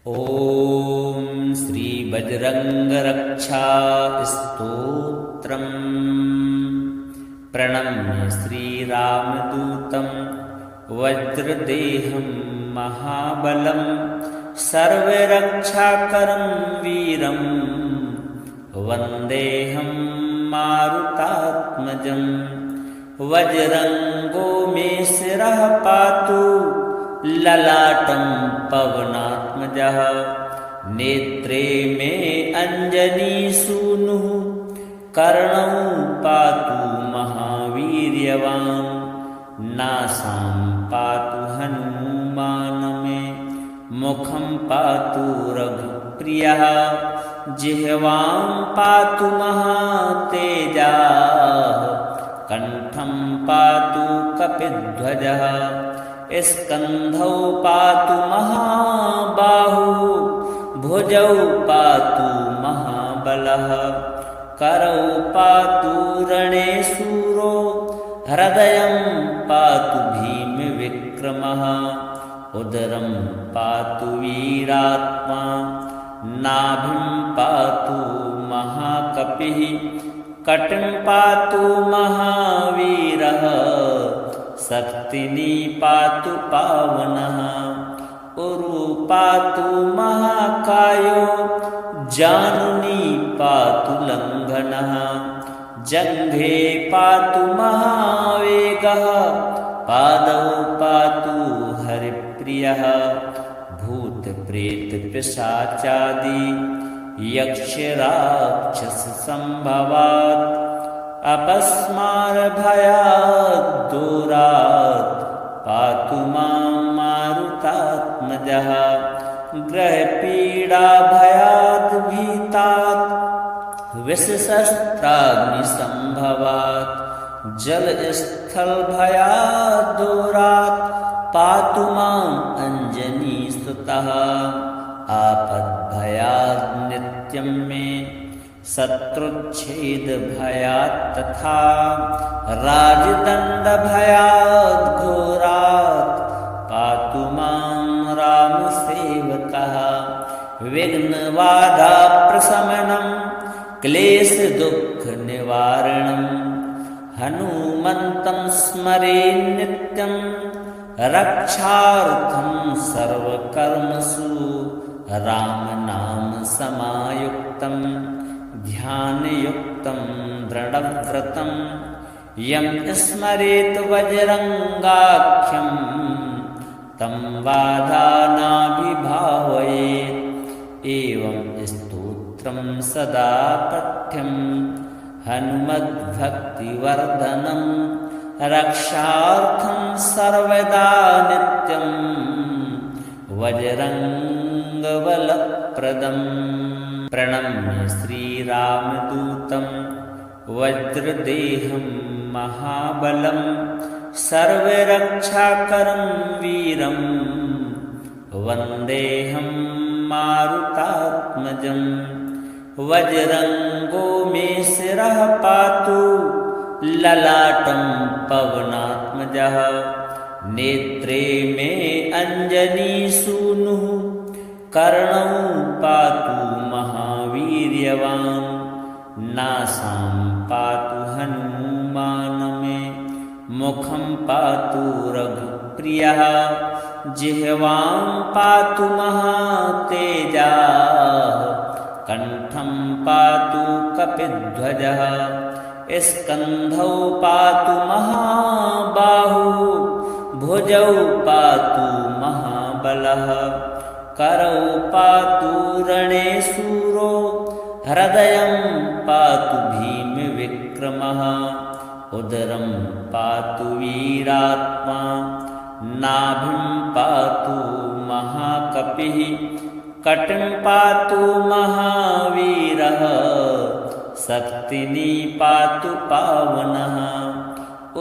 ॐ श्री बजरंगरक्षा स्तोत्रम्। प्रणम्य श्रीरामदूतं वज्रदेहं महाबलं सर्वरक्षाकरं वीरं वन्देऽहं मारुतात्मजं। वज्रंगो मे शिरः पातु ललाटं पवनात्मजः। नेत्रे मे अंजनीसूनुः कर्णौ पातु महावीर्यवान्। नासां पातु हनुमान् मे मुखं पातु रघुप्रियः। जिह्वां पातु महातेजाः कण्ठं पातु कपिध्वजः। स्कन्धौ पातु महाबाहुः भुजौ पातु महाबलः। करौ पातु रणे शूरो हृदयं पातु भीमविक्रमः। उदरं पातु वीरात्मा नाभिं पातु महाकपिः। कटिं पातु महावीरः शक्तिनी पातु पावनः। उरु पातु महाकायो जानुनी पातु लंघनः। जङ्घे पातु महावेगः पादौ पातु हरिप्रियः। भूतप्रेत पिशाचादि यक्षराक्षस संभवात् अपस्मारभयात् दूरात् पातु मां मारुतात्मजः। ग्रहपीडाभयात् भीतात् विषशस्त्राग्निसंभवात् जलस्थलभयात् दूरात् पातु मां अंजनीसुतः। आपद्भयात् नित्यं मे शत्रुच्छेदभयात् तथा राजदण्डभयात् घोरात् पातु मां रामसेवकः। विघ्नबाधाप्रशमनं क्लेशदुःखनिवारणं हनुमन्तं स्मरे नित्यं। रक्षार्थं सर्वकर्मसु रामनाम समायुक्तं। ध्यानयुक्तं दृढव्रतं यं स्मरेत् वज्रंगाख्यं तं बाधा नाभिभावयेत्। एवं स्तोत्रं सदा पठ्यं हनुमद्भक्तिवर्धनं। रक्षार्थं सर्वदा नित्यं वज्रंगबलप्रदम्। प्रणम्य श्रीरामदूतं वज्रदेहं महाबलं सर्वरक्षाकरं वीरं वन्देऽहं मारुतात्मजं। वज्रंगो मे शिरः पातु ललाटं पवनात्मजः। नेत्रे मे अंजनीसूनुः कर्णौ पातु महावीर्यवान्। नासां पातु हनुमान् मे मुखं पातु रघुप्रियः। जिह्वां पातु महातेजाः कण्ठं पातु कपिध्वजः। स्कन्धौ पातु महाबाहुः भुजौ पातु महाबलः। करौ पातु रणे शूरो हृदयं पातु भीमविक्रमः। उदरं पातु वीरात्मा नाभिं पातु महाकपिः। कटिं पातु महावीरः शक्तिनी पातु पावनः।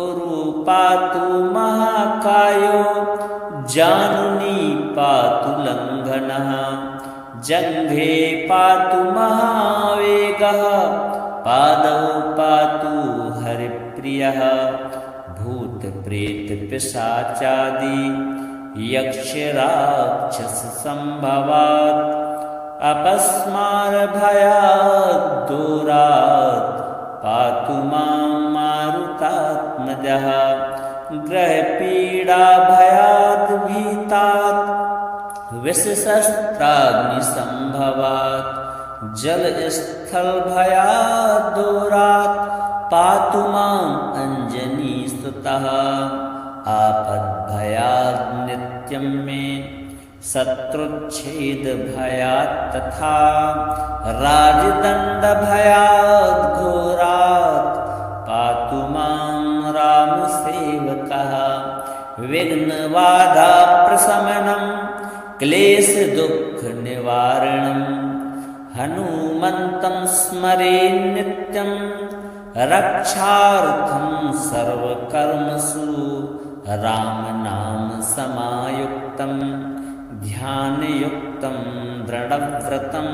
उरु पातु महाकायो जानुनी पातु लंघनः। जङ्घे पातु महावेगः पादौ पातु हरिप्रियः। भूतप्रेत पिशाचादि यक्षराक्षससम्भवात् अपस्मारभयात् दूरात् पातु मां मारुतात्मजः ग्रहपीडाभयाद् भीतात् विषशस्त्राग्निसम्भवात् जलस्थलभयाद् दूरात् पातु माम् अञ्जनीसुतः आपद्भयाद् नित्यं मे शत्रुच्छेदभयात् तथा राजदण्डभयाद् घोरात् पातु मां रामसेवकः विघ्नबाधाप्रशमनं क्लेशदुःखनिवारणं हनुमन्तं स्मरे नित्यं रक्षार्थं सर्वकर्मसु रामनामसमायुक्तं ध्यानयुक्तं दृढव्रतं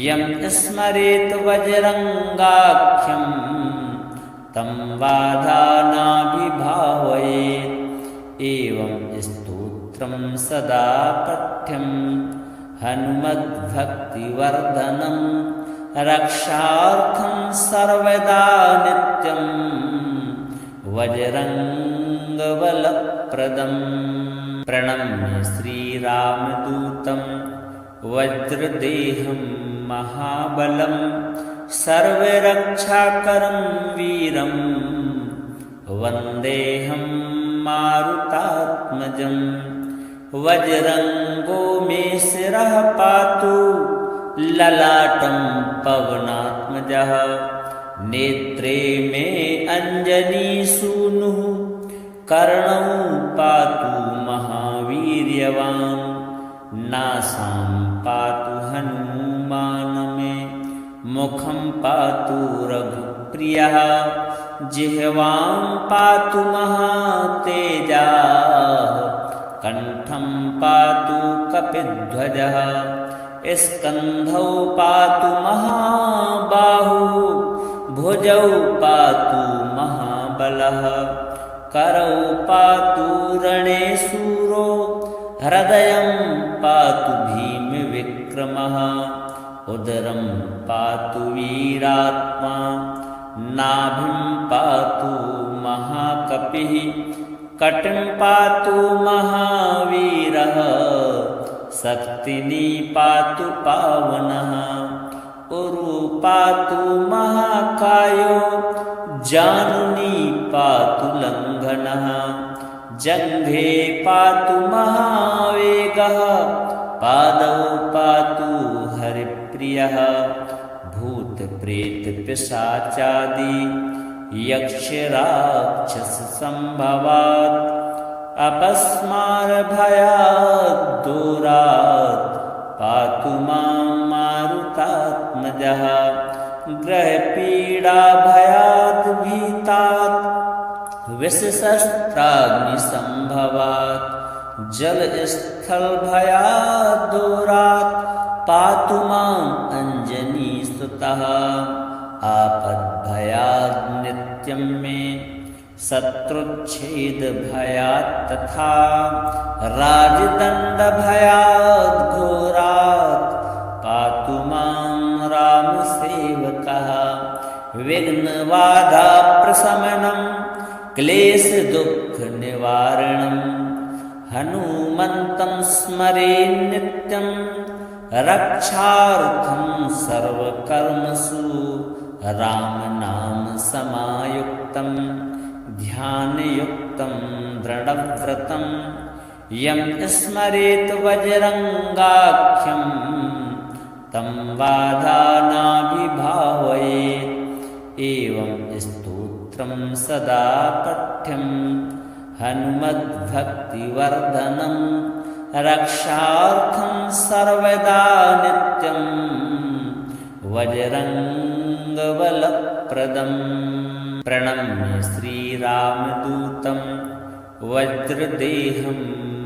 यं स्मरेत् वज्रङ्गाख्यं तं बाधा नाभिभावयेत् एवं स्तोत्रं सदा पठ्यं हनुमद्भक्तिवर्धनं रक्षार्थं सर्वदा नित्यं वज्रङ्गबलप्रदम् प्रणम्य श्रीरामदूतं वज्रदेहं महाबलं सर्वरक्षाकरं वीरं वन्देऽहं मारुतात्मजं वज्रङ्गो मे शिरः पातु ललाटं पवनात्मजः नेत्रे मे अञ्जनीसूनुः कर्णौ पातु महावीर्यवान् नासां पातु हनुमान् मे मुखं पातु रघुप्रियः जिह्वां पातु महातेजाः कण्ठं पातु कपिध्वजः स्कन्धौ पातु महाबाहुः भुजौ पातु महाबलः करौ पातु रणे शूरो हृदयं पातु भीमविक्रमः उदरं पातु वीरात्मा नाभिं पातु महाकपिः कटिं पातु महावीरः शक्तिनी पातु पावनः उरु पातु महाकायो जानुनी पातु लङ्घनः जङ्घे पातु महावेगः पादौ पातु हरिप्रियः भूतप्रेतपिशाचादि यक्षराक्षससम्भवात् अपस्मारभयात् दूरात् पातु मां मारुतात्मजः ग्रहपीडाभयाद् भीतात् विषशस्त्राग्निसम्भवात् जलस्थलभयाद् दूरात् पातु माम् अञ्जनीसुतः आपद्भयाद् नित्यं मे शत्रुच्छेदभयात् तथा राजदण्डभयाद् घोरात् पातु मां रामसेवकः विघ्नबाधाप्रशमनं क्लेशदुःखनिवारणं हनुमन्तं स्मरे नित्यं रक्षार्थं सर्वकर्मसु रामनामसमायुक्तं ध्यानयुक्तं दृढव्रतं यं स्मरेत् वज्रङ्गाख्यं तं बाधा नाभिभावयेत् एवं स्तोत्रं सदा पठ्यं हनुमद्भक्तिवर्धनं रक्षार्थं सर्वदा नित्यं वज्रङ्गबलप्रदम् प्रणम्य श्रीरामदूतं वज्रदेहं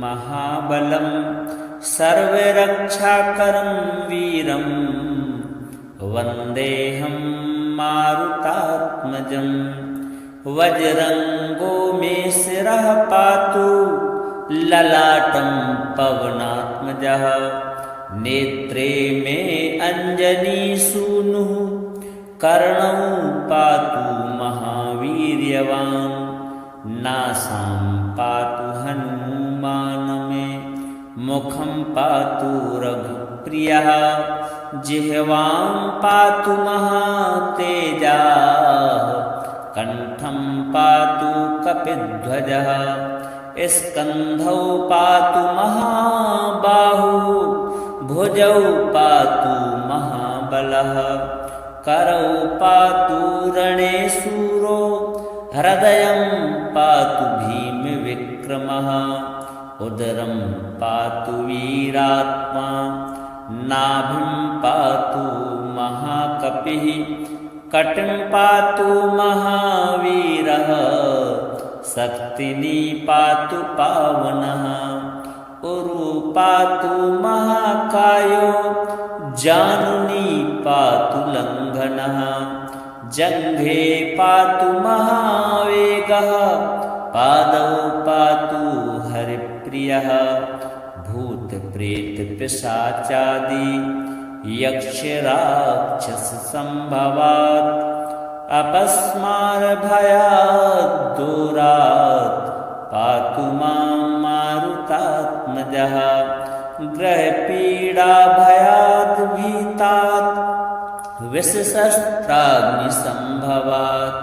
महाबलं सर्वरक्षाकरं वीरं वन्देऽहं मारुतात्मजं वज्रङ्गो मे शिरः पातु ललाटं पवनात्मजः नेत्रे मे अञ्जनीसूनुः कर्णौ पातु महावीर्यवान् नासां पातु हनुमान् मे मुखं पातु रघुप्रियः जिह्वां पातु महातेजाः कण्ठं पातु कपिध्वजः स्कन्धौ पातु महाबाहुः भुजौ पातु महाबलः करौ पातु रणे शूरो हृदयं पातु भीमविक्रमः उदरं पातु वीरात्मा नाभिं पातु महाकपिः कटिं पातु महावीरः शक्तिनी पातु पावनः उरु पातु महाकायो जानुनी पातु लङ्घनः जङ्घे पातु महावेगः पादौ पातु हरिप्रियः भूतप्रेतपिशाचादि यक्षराक्षससम्भवात् अपस्मारभयात् दूरात् पातु मां मारुतात्मजः ग्रहपीडाभयात् भीतात् विषशस्त्राग्निसम्भवात्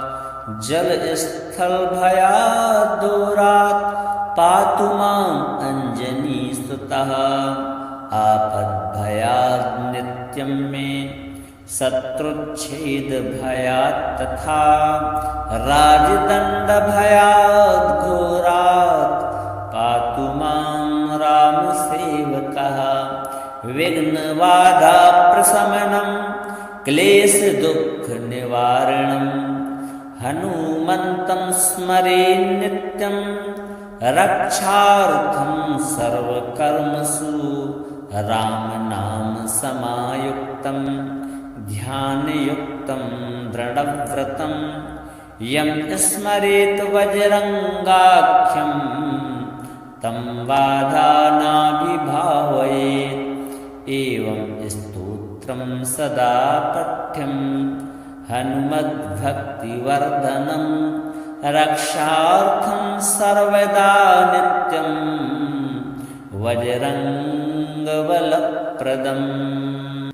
जलस्थलभयात् दूरात् पातु माम् अञ्जनीसुतः आपद्भयात् नित्यं मे शत्रुच्छेदभयात् तथा राजदण्डभयात् घोरात् पातु मां रामसेवकः विघ्नबाधाप्रशमनं क्लेशदुःखनिवारणं हनुमन्तं स्मरे नित्यं रक्षार्थं सर्वकर्मसु रामनामसमायुक्तं ध्यानयुक्तं दृढव्रतं यं स्मरेत् वज्रङ्गाख्यं तं बाधानाभिभावयेत् एवं स्तोत्रं सदा पठ्यं हनुमद्भक्तिवर्धनं रक्षार्थं सर्वदा नित्यं वज्रङ्गबलप्रदं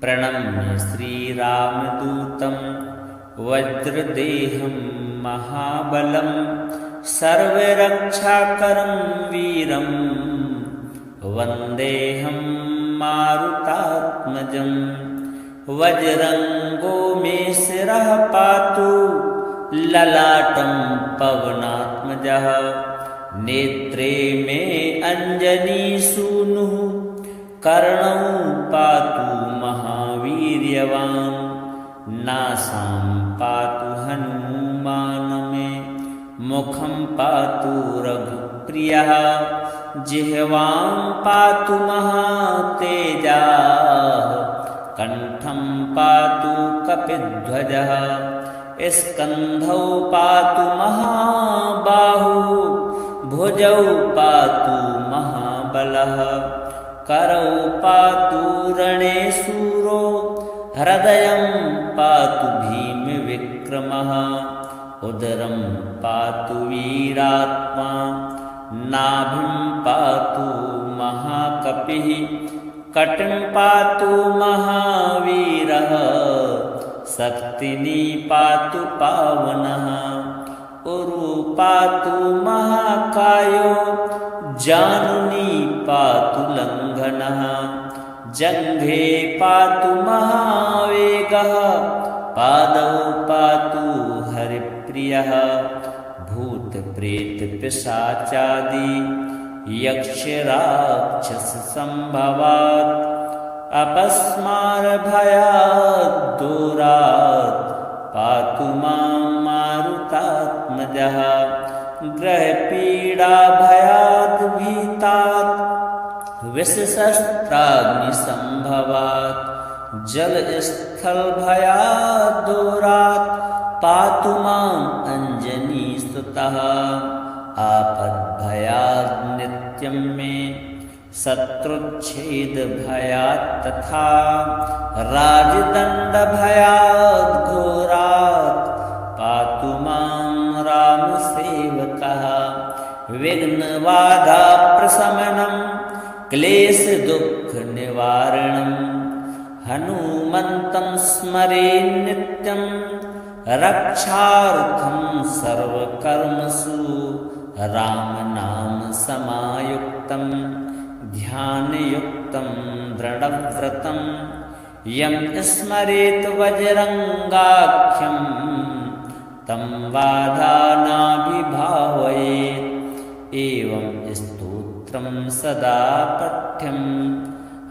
प्रणम्य श्रीरामदूतं वज्रदेहं महाबलं सर्वरक्षाकरं वीरं वन्देऽहं मारुतात्मजं वज्रङ्गो मे शिरः पातु ललाटं पवनात्मजः नेत्रे मे अञ्जनीसूनुः कर्णौ पातु महावीर्यवान् नासां पातु हनुमान् मे मुखं पातु रघुप्रियः जिह्वां पातु महातेजाः कण्ठं पातु कपिध्वजः स्कन्धौ पातु महाबाहुः भुजौ पातु महाबलः करौ पातु रणे शूरो हृदयं पातु भीमविक्रमः उदरं पातु वीरात्मा नाभिं पातु महाकपिः कटिं पातु महावीरः शक्तिनी पातु पावनः उरु पातु महाकायो जानुनी पातु लङ्घनः जङ्घे पातु महावेगः पादौ पातु हरिप्रियः भूतप्रेतपिशाचादि यक्षराक्षससम्भवात् अपस्मारभयात् दूरात् पातु मां मारुतात्मजः ग्रहपीडाभयात् भीतात् विषशस्त्राग्निसम्भवात् जलस्थलभयात् दूरात् पातु माम् अञ्जनीसुतः आपद्भयात् नित्यं मे शत्रुच्छेदभयात् तथा राजदण्डभयात् घोरात् पातु मां रामसेवकः विघ्नबाधाप्रशमनं क्लेशदुःखनिवारणं हनुमन्तं स्मरे नित्यं रक्षार्थं सर्वकर्मसु रामनाम समायुक्तं ध्यानयुक्तं दृढव्रतं यं स्मरेत् वज्रङ्गाख्यं तं बाधा नाभिभावयेत् एवं स्तोत्रं सदा पठ्यं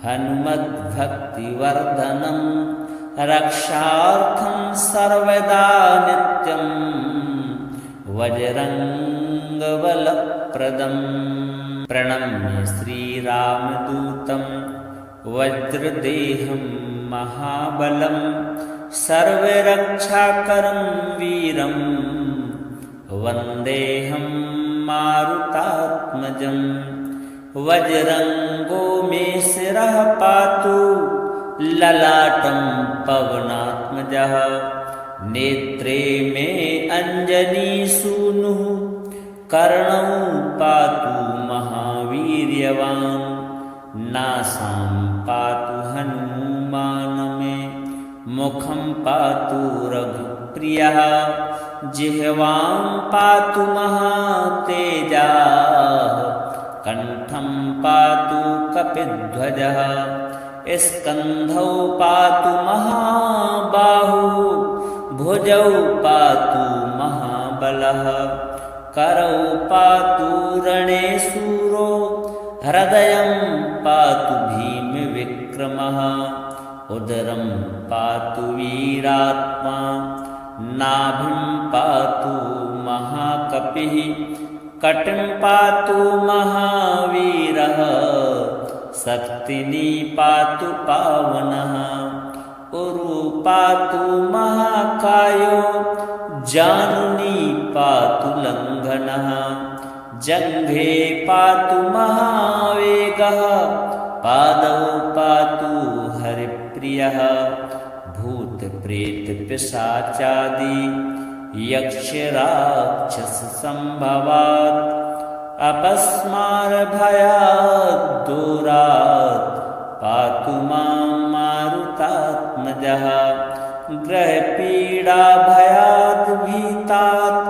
हनुमद्भक्तिवर्धनं रक्षार्थं सर्वदा नित्यं वज्रङ्गबलप्रदम् प्रणम्य श्रीरामदूतं वज्रदेहं महाबलं सर्वरक्षाकरं वीरं वन्देऽहं मारुतात्मजं वज्रङ्गो मे शिरः पातु ललाटं पवनात्मजः नेत्रे मे अञ्जनीसूनुः कर्णौ पातु महावीर्यवान् नासां पातु हनुमान् मे मुखं पातु रघुप्रियः जिह्वां पातु महातेजाः कण्ठं पातु कपिध्वजः स्कन्धौ पातु महाबाहुः भुजौ पातु महाबलः करौ पातु रणे शूरो हृदयं पातु भीमविक्रमः उदरं पातु वीरात्मा नाभिं पातु महाकपिः कटिं पातु महावीरः शक्तिनी पातु पावनः उरु पातु महाकायो जानुनी पातु लङ्घनः जङ्घे पातु महावेगः पादौ पातु हरिप्रियः भूतप्रेतपिशाचादि यक्षराक्षससम्भवात् अपस्मारभयात् दूरात् पातु मां मारुतात्मजः ग्रहपीडाभयात् भीतात्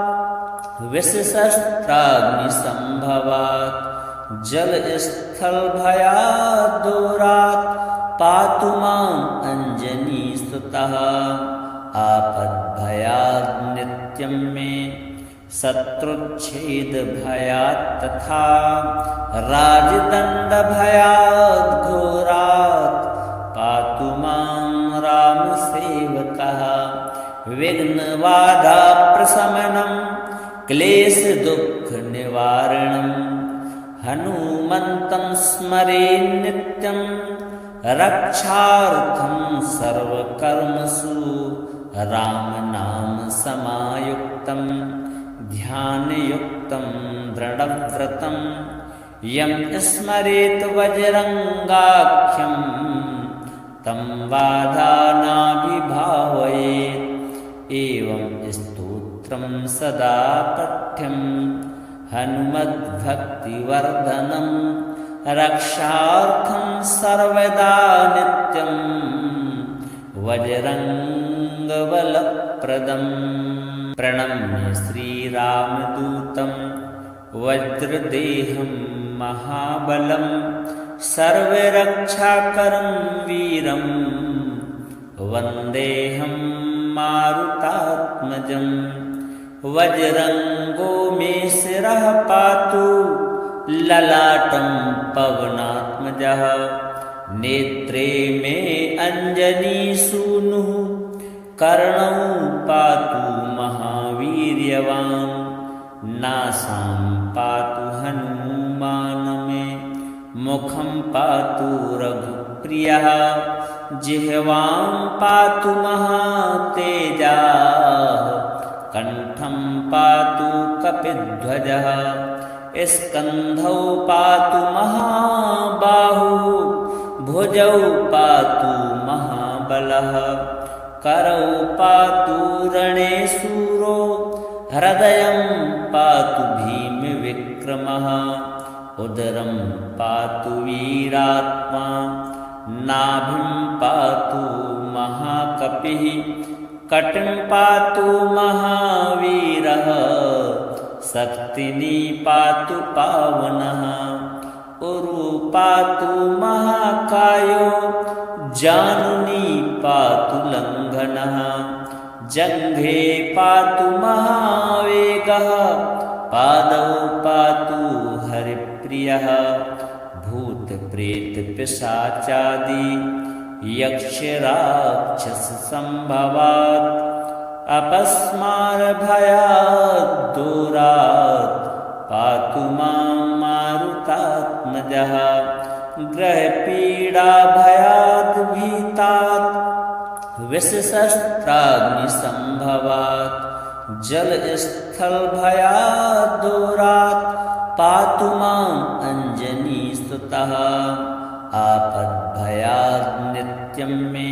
विषशस्त्राग्निसम्भवात् जलस्थलभयात् दूरात् पातु माम् अञ्जनीसुतः आपद्भयात् नित्यं मे शत्रुच्छेदभयात् तथा राजदण्डभयात् घोरात् पातु मां रामसेवकः विघ्नबाधाप्रशमनं क्लेशदुःखनिवारणं हनुमन्तं स्मरे नित्यं रक्षार्थं सर्वकर्मसु रामनाम समायुक्तं ध्यानयुक्तं दृढव्रतं यं स्मरेत् वज्रङ्गाख्यं तं बाधा नाभिभावयेत् एवं स्तोत्रं सदा पठ्यं हनुमद्भक्तिवर्धनं रक्षार्थं सर्वदा नित्यं वज्रङ्गबलप्रदम् प्रणम्य श्रीरामदूतं वज्रदेहं महाबलं सर्वरक्षाकरं वीरं वन्देऽहं मारुतात्मजं वज्रङ्गो मे शिरः पातु ललाटं पवनात्मजः नेत्रे मे अञ्जनीसूनुः कर्णौ पातु महावीर्यवान् नासां पातु हनुमान् मे मुखं पातु रघुप्रियः जिह्वां पातु महातेजाः कण्ठं कण्ठं पातु कपिध्वजः स्कन्धौ पातु महाबाहुः भुजौ पातु महाबलः करौ पातु रणे शूरो हृदयं पातु भीमविक्रमः उदरं पातु वीरात्मा नाभिं पातु महाकपिः कटिं पातु महावीरः शक्तिनी पातु पावनः उरु पातु महाकायो जानुनी पातु लङ्घनः जङ्घे पातु महावेगः पादौ पातु हरिप्रियः भूतप्रेतपिशाचादि यक्षराक्षससम्भवात् अपस्मारभयात् दूरात् पातु मां मारुतात्मजः ग्रहपीडाभयाद् भीतात् विषशस्त्राग्निसम्भवात् जलस्थलभयात् दूरात् पातु माम् अञ्जनीसुतः आपद्भयात् नित्यं मे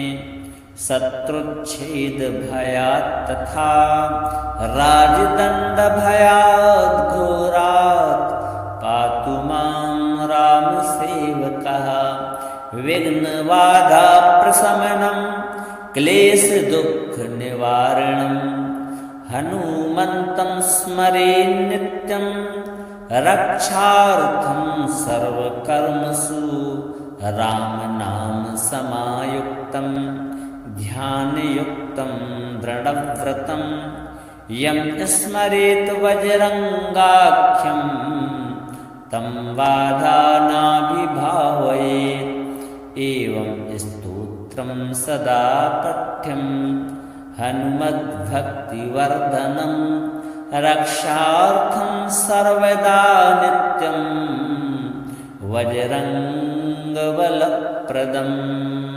शत्रुच्छेदभयात् तथा राजदण्डभयात् घोरात् पातु मां रामसेवकः विघ्नबाधाप्रशमनं क्लेशदुःखनिवारणं हनुमन्तं स्मरे नित्यं रक्षार्थं सर्वकर्मसु रामनाम समायुक्तं ध्यानयुक्तं दृढव्रतं यं स्मरेत् वज्रङ्गाख्यं तं बाधा नाभिभावयेत् एवं स्तोत्रं सदा पठ्यं हनुमद्भक्तिवर्धनं रक्षार्थं सर्वदा नित्यं वज्रङ्गबलप्रदम्।